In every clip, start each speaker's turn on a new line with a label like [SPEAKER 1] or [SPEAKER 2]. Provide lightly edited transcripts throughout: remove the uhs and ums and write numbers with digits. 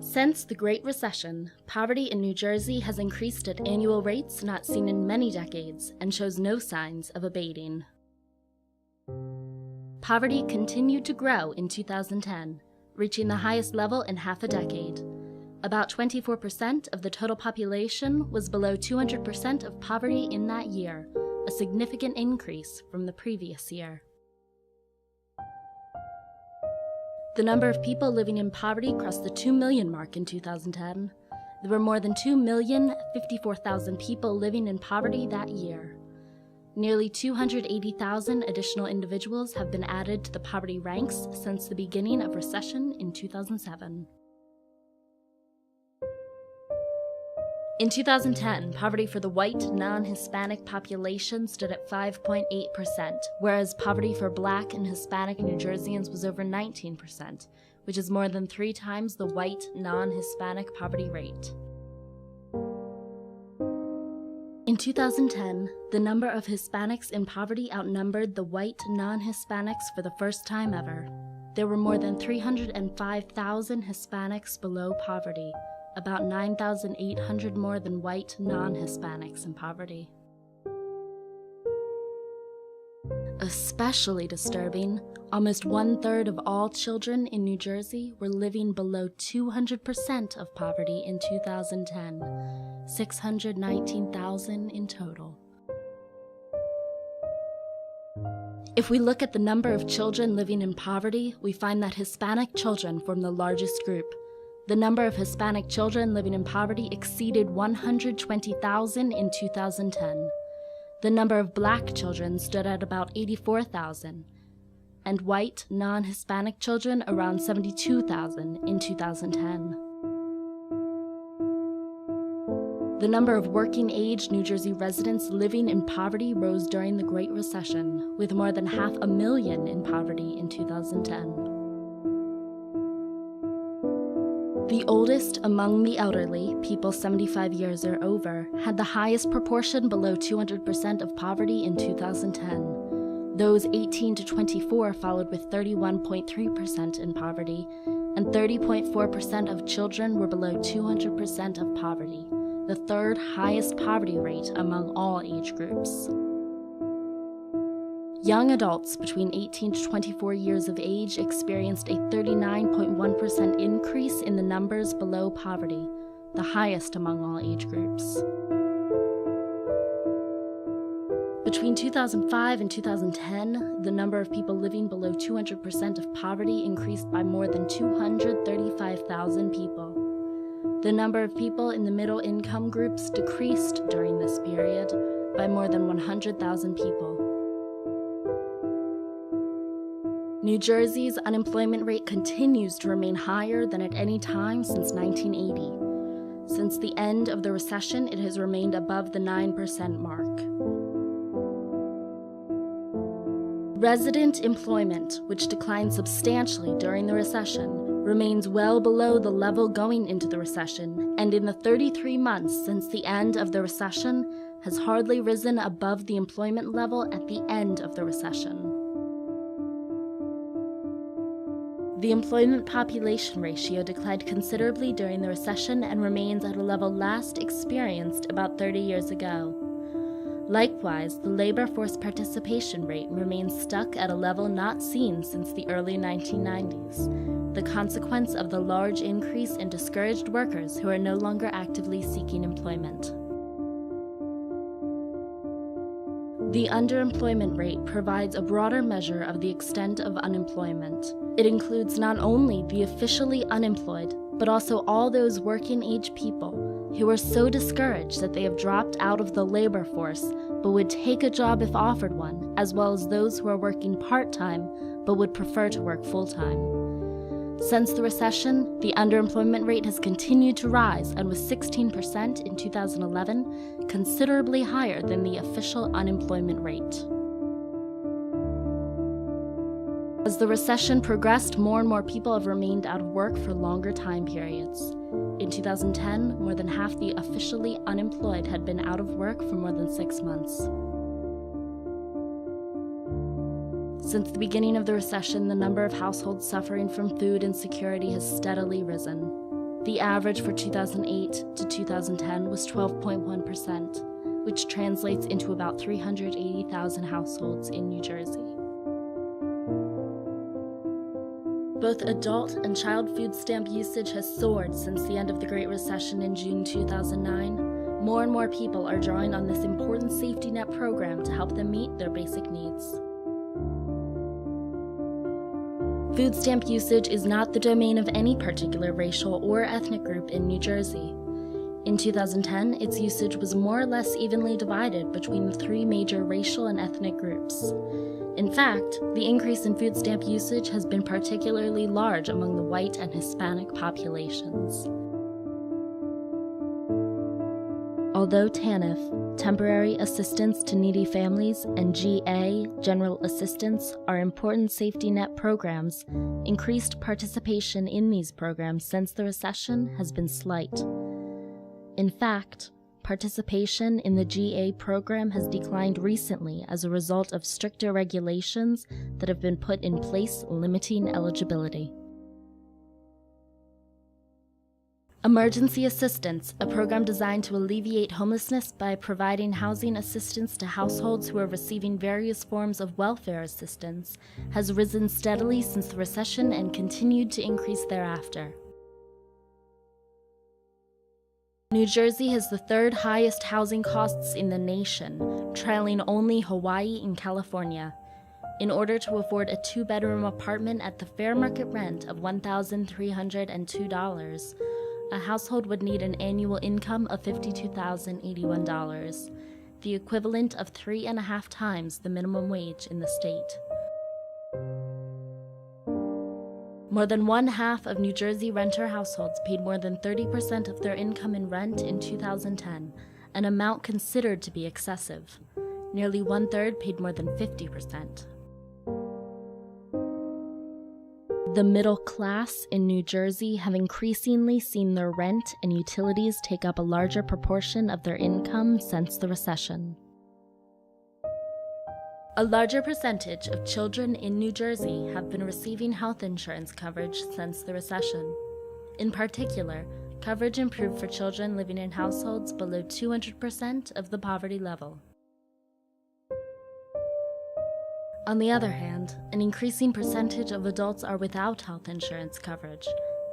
[SPEAKER 1] Since the Great Recession, poverty in New Jersey has increased at annual rates not seen in many decades and shows no signs of abating. Poverty continued to grow in 2010, reaching the highest level in half a decade. About 24% of the total population was below 200% of poverty in that year, a significant increase from the previous year. The number of people living in poverty crossed the 2 million mark in 2010. There were more than 2,054,000 people living in poverty that year. Nearly 280,000 additional individuals have been added to the poverty ranks since the beginning of recession in 2007. In 2010, poverty for the white, non-Hispanic population stood at 5.8%, whereas poverty for Black and Hispanic New Jerseyans was over 19%, which is more than 3 times the white, non-Hispanic poverty rate. In 2010, the number of Hispanics in poverty outnumbered the white non-Hispanics for the first time ever. There were more than 305,000 Hispanics below poverty, about 9,800 more than white non-Hispanics in poverty. Especially disturbing, almost 1/3 of all children in New Jersey were living below 200% of poverty in 2010, 619,000 in total. If we look at the number of children living in poverty, we find that Hispanic children form the largest group. The number of Hispanic children living in poverty exceeded 120,000 in 2010. The number of Black children stood at about 84,000, and white, non-Hispanic children around 72,000 in 2010. The number of working-age New Jersey residents living in poverty rose during the Great Recession, with more than 500,000 in poverty in 2010. The oldest among the elderly, people 75 years or over, had the highest proportion below 200% of poverty in 2010. Those 18 to 24 followed with 31.3% in poverty, and 30.4% of children were below 200% of poverty, the third highest poverty rate among all age groups. Young adults between 18 to 24 years of age experienced a 39.1% increase in the numbers below poverty, the highest among all age groups. Between 2005 and 2010, the number of people living below 200% of poverty increased by more than 235,000 people. The number of people in the middle income groups decreased during this period by more than 100,000 people. New Jersey's unemployment rate continues to remain higher than at any time since 1980. Since the end of the recession, it has remained above the 9% mark. Resident employment, which declined substantially during the recession, remains well below the level going into the recession, and in the 33 months since the end of the recession, has hardly risen above the employment level at the end of the recession. The employment population ratio declined considerably during the recession and remains at a level last experienced about 30 years ago. Likewise, the labor force participation rate remains stuck at a level not seen since the early 1990s, the consequence of the large increase in discouraged workers who are no longer actively seeking employment. The underemployment rate provides a broader measure of the extent of unemployment. It includes not only the officially unemployed, but also all those working-age people who are so discouraged that they have dropped out of the labor force but would take a job if offered one, as well as those who are working part-time but would prefer to work full-time. Since the recession, the underemployment rate has continued to rise and was 16% in 2011, considerably higher than the official unemployment rate. As the recession progressed, more and more people have remained out of work for longer time periods. In 2010, more than half the officially unemployed had been out of work for more than 6 months. Since the beginning of the recession, the number of households suffering from food insecurity has steadily risen. The average for 2008 to 2010 was 12.1%, which translates into about 380,000 households in New Jersey. Both adult and child food stamp usage has soared since the end of the Great Recession in June 2009. More and more people are drawing on this important safety net program to help them meet their basic needs. Food stamp usage is not the domain of any particular racial or ethnic group in New Jersey. In 2010, its usage was more or less evenly divided between the three major racial and ethnic groups. In fact, the increase in food stamp usage has been particularly large among the white and Hispanic populations. Although TANF, Temporary Assistance to Needy Families, and GA, General Assistance, are important safety net programs, increased participation in these programs since the recession has been slight. In fact, participation in the GA program has declined recently as a result of stricter regulations that have been put in place limiting eligibility. Emergency Assistance, a program designed to alleviate homelessness by providing housing assistance to households who are receiving various forms of welfare assistance, has risen steadily since the recession and continued to increase thereafter. New Jersey has the third highest housing costs in the nation, trailing only Hawaii and California. In order to afford a two-bedroom apartment at the fair market rent of $1,302, a household would need an annual income of $52,081, the equivalent of 3.5 times the minimum wage in the state. More than one-half of New Jersey renter households paid more than 30% of their income in rent in 2010, an amount considered to be excessive. Nearly one-third paid more than 50%. The middle class in New Jersey have increasingly seen their rent and utilities take up a larger proportion of their income since the recession. A larger percentage of children in New Jersey have been receiving health insurance coverage since the recession. In particular, coverage improved for children living in households below 200% of the poverty level. On the other hand, an increasing percentage of adults are without health insurance coverage,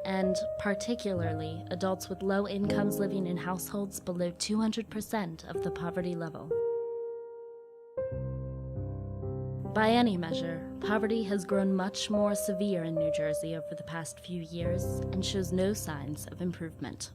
[SPEAKER 1] and particularly adults with low incomes living in households below 200% of the poverty level. By any measure, poverty has grown much more severe in New Jersey over the past few years and shows no signs of improvement.